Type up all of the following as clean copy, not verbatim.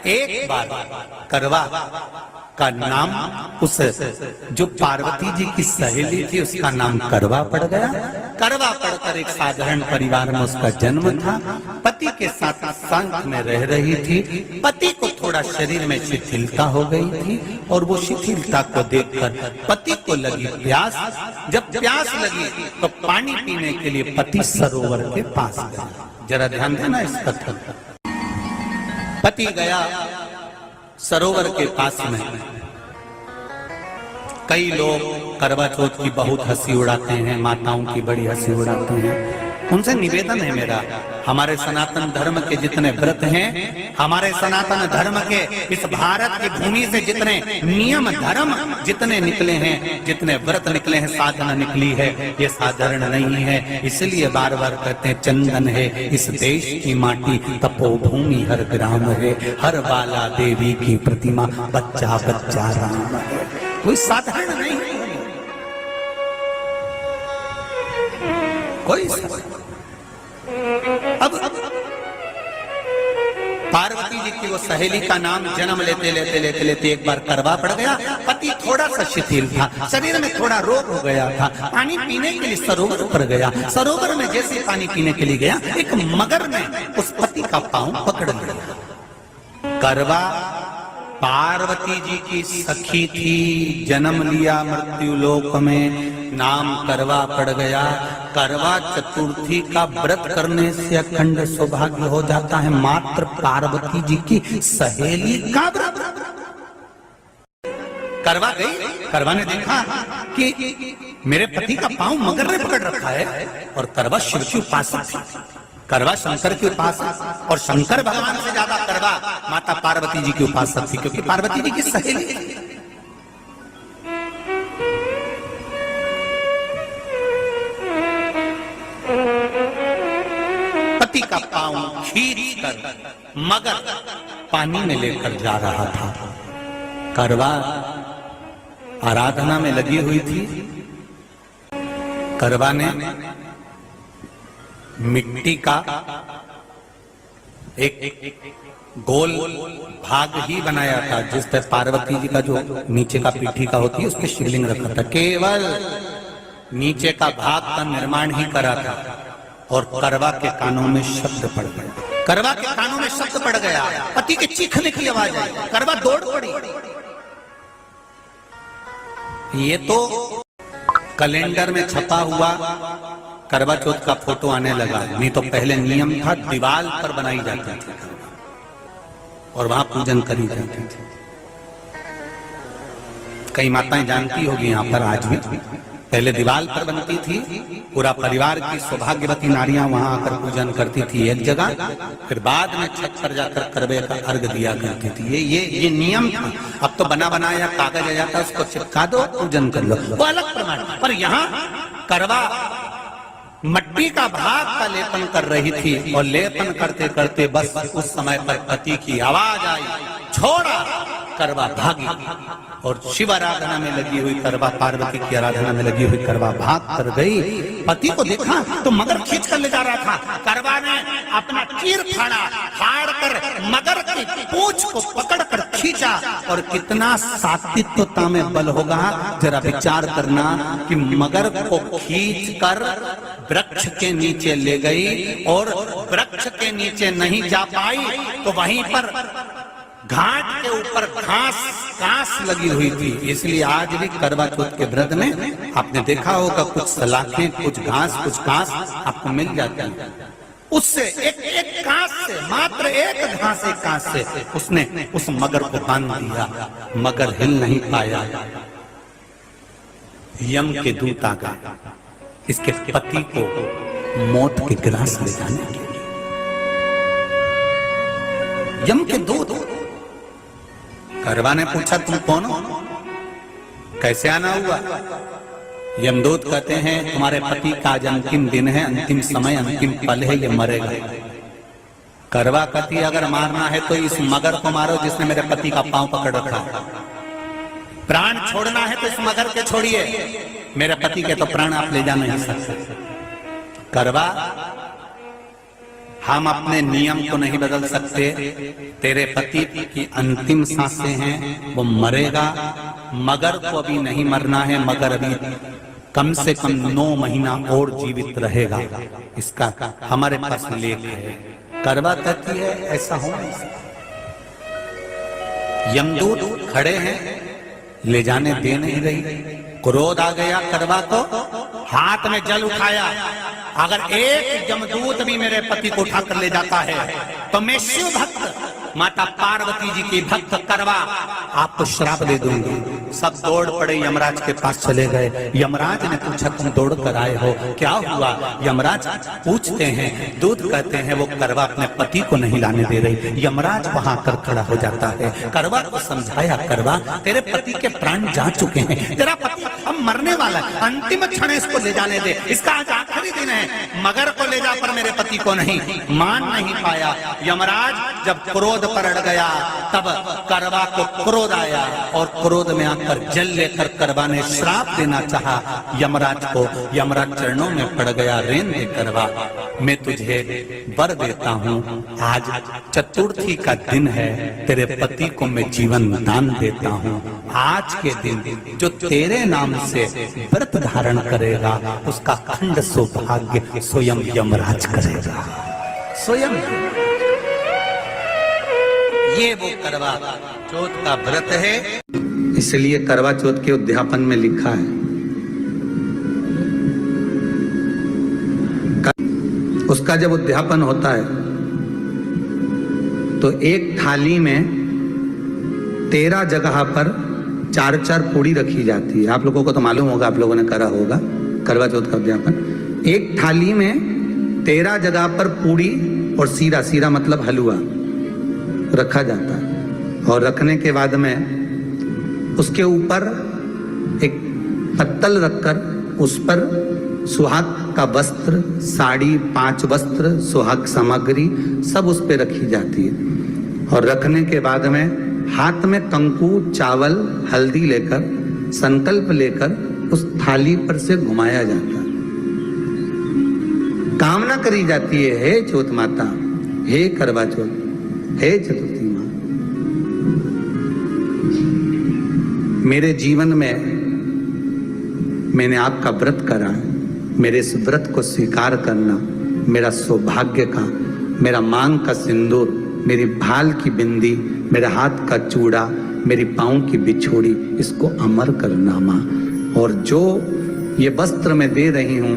एक बार करवा का नाम उस जो पार्वती जी की सहेली थी उसका नाम करवा पड़ गया। करवा पड़कर एक साधारण परिवार में उसका जन्म था। पति के साथ संग में रह रही थी। पति को थोड़ा शरीर में शिथिलता हो गई थी और वो शिथिलता को देखकर पति को लगी प्यास। जब प्यास लगी तो पानी पीने के लिए पति सरोवर के पास गया। जरा ध्यान देना इस कथन। पति गया सरोवर के पास में। कई लोग करवा चौथ की बहुत हंसी उड़ाते हैं, माताओं की बड़ी हंसी उड़ाते हैं। उनसे निवेदन है मेरा, हमारे सनातन धर्म के जितने व्रत हैं, हमारे सनातन धर्म के इस भारत की भूमि से जितने नियम धर्म जितने निकले हैं, जितने व्रत निकले हैं, साधना निकली है, ये साधारण नहीं है। इसलिए बार बार कहते हैं चंदन है इस देश की माटी, तपोभूमि हर ग्राम है, हर बाला देवी की प्रतिमा, बच्चा बच्चा राम है। कोई साधारण नहीं है, कोई अब पार्वती जी की वो सहेली का नाम जन्म लेते लेते लेते लेते एक बार करवा पड़ गया। पति थोड़ा सा शिथिल था, शरीर में थोड़ा रोग हो गया था। पानी पीने के लिए सरोवर पर गया। सरोवर में जैसे पानी पीने के लिए गया, एक मगर ने उस पति का पांव पकड़ लिया। करवा पार्वती जी की सखी थी, जन्म लिया मृत्यु लोक में, नाम करवा पड़ गया। करवा चतुर्थी का व्रत करने से अखंड सौभाग्य हो जाता है। मात्र पार्वती जी की सहेली का व्रत। करवा गई, करवा ने देखा कि मेरे पति का पांव मगर ने पकड़ रखा है और करवा शिव की उपासक थी। करवा शंकर की उपासक और शंकर भगवान से ज्यादा करवा माता पार्वती जी की उपासक थी, क्योंकि पार्वती जी की सहेली थी। पति का पांव खींचकर मगर पानी में लेकर जा रहा था। करवा आराधना में लगी हुई थी। करवा ने मिट्टी का एक गोल भाग ही बनाया था, जिस पर पार्वती जी का जो नीचे का पीठी का होती है उस पर शिवलिंग रखा था। केवल नीचे का भाग का निर्माण ही करा था और करवा के कानों में शब्द पड़ गया। करवा के कानों में शब्द पड़ गया, पति के चीखने की आवाज आई। करवा दौड़ पड़ी। ये तो कैलेंडर में छपा हुआ करवा चौथ का फोटो आने लगा, नहीं तो पहले नियम था दीवार पर बनाई जाती थी और वहां पूजन करी जाती थी। कई माताएं जानती होगी यहाँ पर आज भी, पहले दीवार पर बनती थी, पूरा परिवार की सौभाग्यवती नारियां वहां आकर पूजन करती थी एक जगह, फिर बाद में छत पर जाकर करवे का अर्घ दिया करती थी। ये नियम था। अब तो बना बनाया कागज आ जाता, उसको चिपका दो, पूजन कर लो, वो अलग प्रमाण। पर यहाँ करवा मट्टी का भाग का लेपन कर रही थी और लेपन करते करते बस उस समय पर पति की आवाज आई, छोड़ा। करवा भागी और शिव आराधना में लगी हुई करवा, पार्वती की आराधना में लगी हुई करवा भाग कर गई। पति को देखा तो मगर खींच कर ले जा रहा था। करवा ने अपना चीर फाड़ कर मगर की पूंछ को पकड़ कर खींचा। और कितना सात्विकता में बल होगा, जरा विचार करना कि मगर को खींच कर वृक्ष के नीचे ले गई और वृक्ष के नीचे नहीं जा पाई तो वहीं पर घाट के ऊपर घास लगी हुई थी। इसलिए आज भी करवा चौथ के व्रत में आपने देखा होगा कुछ सलाखें, कुछ घास आपको मिल जाती है। उससे एक घास से, मात्र एक घास, एक घास से उसने उस मगर को बांध दिया। मगर हिल नहीं पाया। यम के दूत आ गए इसके पति को मौत के ग्रास ले जाने के लिए। यम के दूत। करवा ने पूछा तुम कौन हो, कैसे आना हुआ? यमदूत कहते हैं तुम्हारे पति का आज अंतिम दिन है, अंतिम समय, अंतिम पल है, ये मरेगा। करवा कहती अगर मारना है तो इस मगर को मारो जिसने मेरे पति का पांव पकड़ रखा। प्राण छोड़ना है तो इस मगर के छोड़िए, मेरे पति के तो प्राण आप ले जा नहीं सकते। करवा हम अपने नियम को नहीं बदल सकते। तेरे पति की अंतिम सांसें हैं, वो मरेगा। मगर को अभी नहीं मरना है, मगर अभी कम से कम 9 महीना और जीवित रहेगा। इसका हमारे पास लेख है। करवा कहती है ऐसा हो नहीं सकता। यमदूत खड़े हैं, ले जाने दे नहीं रही। क्रोध आ गया करवा को, हाथ में जल उठाया। अगर एक यमदूत भी मेरे पति को उठाकर ले जाता है तो मैं शिव भक्त माता पार्वती जी की भक्त करवा आपको श्राप दे दूंगी। सब दौड़ पड़े, यमराज के पास चले गए। यमराज ने पूछा तुम दौड़ कर आए हो, क्या हुआ? यमराज पूछते हैं, दूत कहते हैं वो करवा अपने पति को नहीं लाने दे रही। यमराज वहां कर खड़ा हो जाता है। करवा को समझाया, करवा तेरे पति के प्राण जा चुके हैं, तेरा पति अब मरने वाला है, अंतिम क्षण इसको ले जाने दे, इसका आज आखिरी दिन है। मगर को ले जा पर मेरे पति को नहीं। मान नहीं पाया। यमराज जब क्रोध पर अड़ गया तब करवा को क्रोध आया और क्रोध में आकर जल लेकर करवा ने श्राप देना चाहा यमराज को। यमराज चरणों में पड़ गया, रेन दे करवा, मैं तुझे वर देता हूँ। आज चतुर्थी का दिन है, तेरे पति को मैं जीवन दान देता हूँ। आज के दिन जो तेरे नाम से व्रत धारण करेगा उसका खंड सौभाग्य स्वयं यमराज करेगा। स्वयं ये वो करवा चौथ का व्रत है। इसलिए करवा चौथ के उद्यापन में लिखा है, उसका जब उद्यापन होता है तो एक थाली में 13 जगह पर 4-4 पूड़ी रखी जाती है। आप लोगों को तो मालूम होगा, आप लोगों ने करा होगा करवा चौथ का उद्यापन। एक थाली में 13 जगह पर पूड़ी और सीरा, सीरा मतलब हलवा रखा जाता है। और रखने के बाद में उसके ऊपर एक पत्तल रखकर उस पर सुहाग का वस्त्र, साड़ी, 5 वस्त्र, सुहाग सामग्री सब उस पे रखी जाती है। और रखने के बाद में हाथ में कंकु, चावल, हल्दी लेकर संकल्प लेकर उस थाली पर से घुमाया जाता है। कामना करी जाती है, हे चौथ माता, हे करवा चौथ, हे चतुर्थी माँ, मेरे जीवन में मैंने आपका व्रत करा है, मेरे इस व्रत को स्वीकार करना, मेरा सौभाग्य का, मेरा मांग का सिंदूर, मेरी भाल की बिंदी, मेरे हाथ का चूड़ा, मेरी पाँव की बिछोड़ी, इसको अमर करना माँ। और जो ये वस्त्र मैं दे रही हूँ,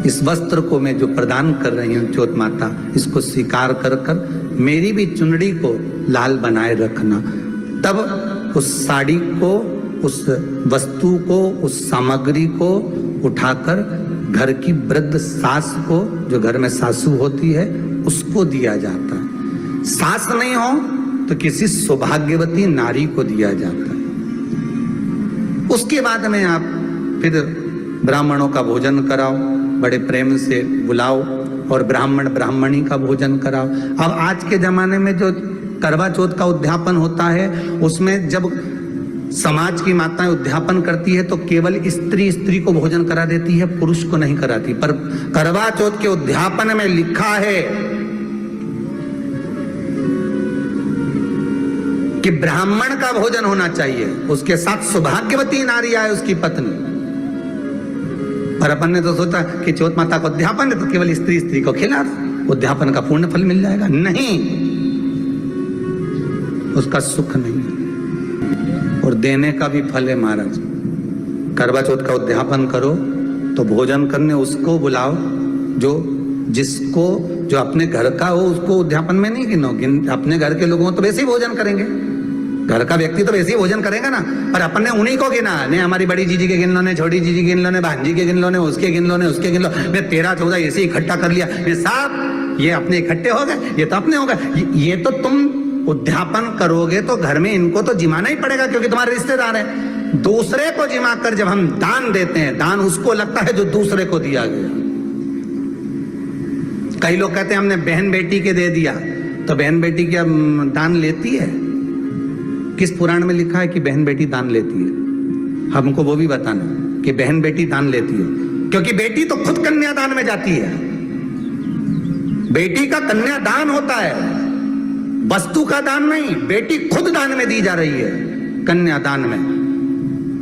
इस वस्त्र को मैं जो प्रदान कर रही हूँ चौथ माता, इसको स्वीकार कर कर मेरी भी चुनड़ी को लाल बनाए रखना। तब उस साड़ी को, उस वस्तु को, उस सामग्री को उठाकर घर की वृद्ध सास को, जो घर में सासू होती है, उसको दिया जाता है। सास नहीं हो तो किसी सौभाग्यवती नारी को दिया जाता है। उसके बाद में आप फिर ब्राह्मणों का भोजन कराओ, बड़े प्रेम से बुलाओ और ब्राह्मण ब्राह्मणी का भोजन कराओ। अब आज के जमाने में जो करवा चौथ का उद्यापन होता है, उसमें जब समाज की माताएं उद्यापन करती है तो केवल स्त्री को भोजन करा देती है, पुरुष को नहीं कराती। पर करवा चौथ के उद्यापन में लिखा है कि ब्राह्मण का भोजन होना चाहिए, उसके साथ सौभाग्यवती नारी आए, उसकी पत्नी। पर अपन ने तो सोचा कि चौथ माता का उद्यापन है तो केवल स्त्री को खिला दो, उद्यापन का पूर्ण फल मिल जाएगा। नहीं, उसका सुख नहीं है और देने का भी फल है महाराज। करवा चौथ का उद्यापन करो तो भोजन करने उसको बुलाओ जो अपने घर का हो, उसको उद्यापन में नहीं गिनो। अपने घर के लोगों तो वैसे ही भोजन करेंगे, घर का व्यक्ति तो वैसे ही भोजन करेगा ना। पर अपन ने उन्हीं को गिना, ने हमारी बड़ी जीजी के गिन लो, ने छोटी जीजी गिन लो, ने भांजी के गिन लो, ने उसके गिन लो, ने उसके गिन लो, मैं 13-14 ऐसे इकट्ठा कर लिया। ये सब ये अपने इकट्ठे हो गए, ये तो अपने हो गए। ये तो तुम उद्यापन करोगे तो घर में इनको तो जिमाना ही पड़ेगा क्योंकि तुम्हारे रिश्तेदार हैं। दूसरे को जिमा कर जब हम दान देते हैं, दान उसको लगता है जो दूसरे को दिया गया। कई लोग कहते हैं हमने बहन बेटी के दे दिया, तो बहन बेटी क्या दान लेती है? किस पुराण में लिखा है कि बहन बेटी दान लेती है? हमको वो भी बताना कि बहन बेटी दान लेती है, क्योंकि बेटी तो खुद कन्यादान में जाती है। बेटी का कन्यादान होता है, वस्तु का दान नहीं। बेटी खुद दान में दी जा रही है, कन्यादान में।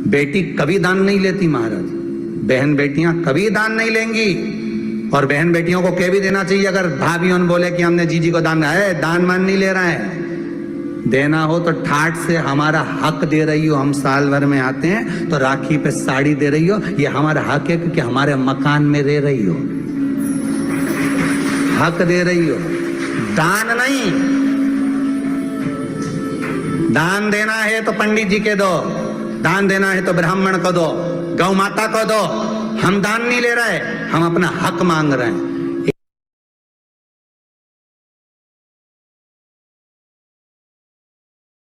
बेटी कभी दान नहीं लेती महाराज, बहन बेटियां कभी दान नहीं लेंगी। और बहन बेटियों को कह भी देना चाहिए, अगर भाभी बोले कि हमने जीजी को दान, है दान मान नहीं ले रहे हैं, देना हो तो ठाट से हमारा हक दे रही हो। हम साल भर में आते हैं तो राखी पे साड़ी दे रही हो, ये हमारा हक है क्योंकि हमारे मकान में रह रही हो, हक दे रही हो, दान नहीं। दान देना है तो पंडित जी के दो, दान देना है तो ब्राह्मण को दो, गौ माता को दो। हम दान नहीं ले रहे, हम अपना हक मांग रहे हैं।